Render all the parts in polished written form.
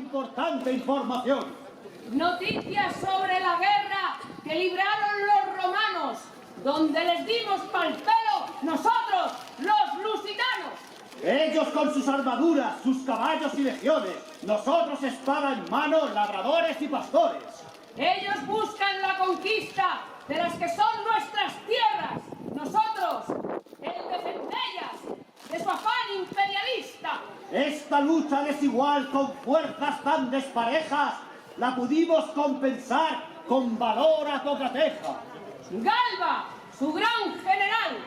importante información. Noticias sobre la guerra que libraron los romanos, donde les dimos pa'l pelo nosotros, los lusitanos. Ellos con sus armaduras, sus caballos y legiones, nosotros espada en mano, labradores y pastores. Ellos buscan la conquista de las que son nuestras tierras, nosotros, el defenderlas de su afán imperialista. Esta lucha desigual con fuerzas tan desparejas la pudimos compensar con valor a tocateja. Galba, su gran general,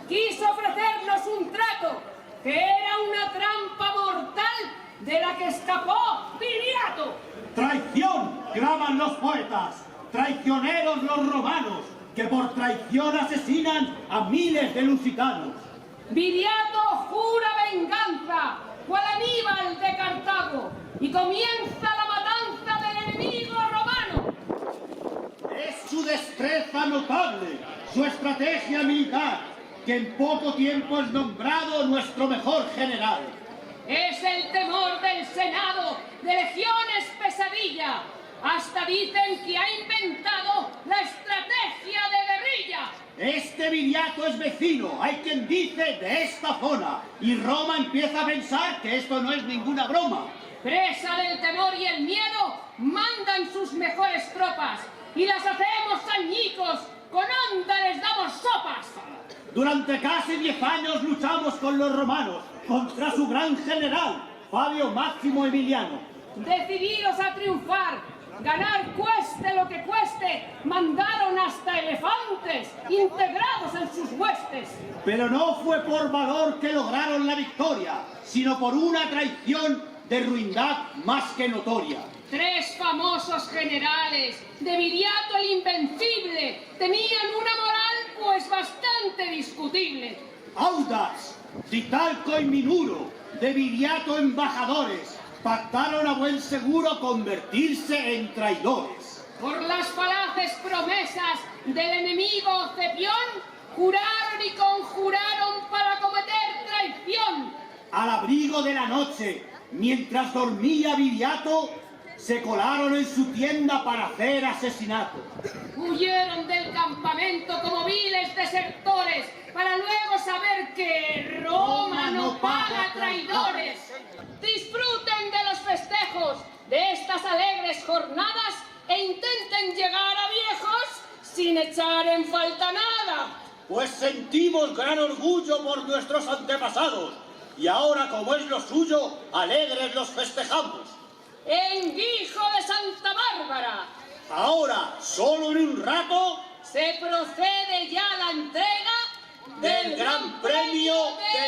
quiso ofrecernos un trato que era una trampa mortal de la que escapó Viriato. ¡Traición!, claman los poetas. ¡Traicioneros los romanos, que por traición asesinan a miles de lusitanos! Viriato jura venganza, cual Aníbal de Cartago, y comienza la matanza del enemigo romano. Es su destreza notable, su estrategia militar, que en poco tiempo es nombrado nuestro mejor general. Es el temor del Senado, de legiones pesadilla. Hasta dicen que ha inventado la estrategia de guerrilla. Este Viriato es vecino, hay quien dice, de esta zona, y Roma empieza a pensar que esto no es ninguna broma. Presa del temor y el miedo, mandan sus mejores tropas, y las hacemos añicos, con onda les damos sopas. Durante casi 10 años luchamos con los romanos, contra su gran general, Fabio Máximo Emiliano. Decididos a triunfar, ganar cueste lo que cueste, mandaron hasta elefantes integrados en sus huestes. Pero no fue por valor que lograron la victoria, sino por una traición de ruindad más que notoria. 3 famosos generales, de Viriato el Invencible, tenían una moral pues bastante discutible. Audax, Titalco y Minuro, de Viriato embajadores, pactaron a buen seguro convertirse en traidores. Por las falaces promesas del enemigo Cepión, juraron y conjuraron para cometer traición. Al abrigo de la noche, mientras dormía Viriato, se colaron en su tienda para hacer asesinato. Huyeron del campamento como viles desertores, para luego saber que Roma no paga traidores. Disfruten de los festejos de estas alegres jornadas e intenten llegar a viejos sin echar en falta nada. Pues sentimos gran orgullo por nuestros antepasados, y ahora, como es lo suyo, alegres los festejamos. En Guijo de Santa Bárbara. Ahora, solo en un rato, se procede ya a la entrega del Gran Premio de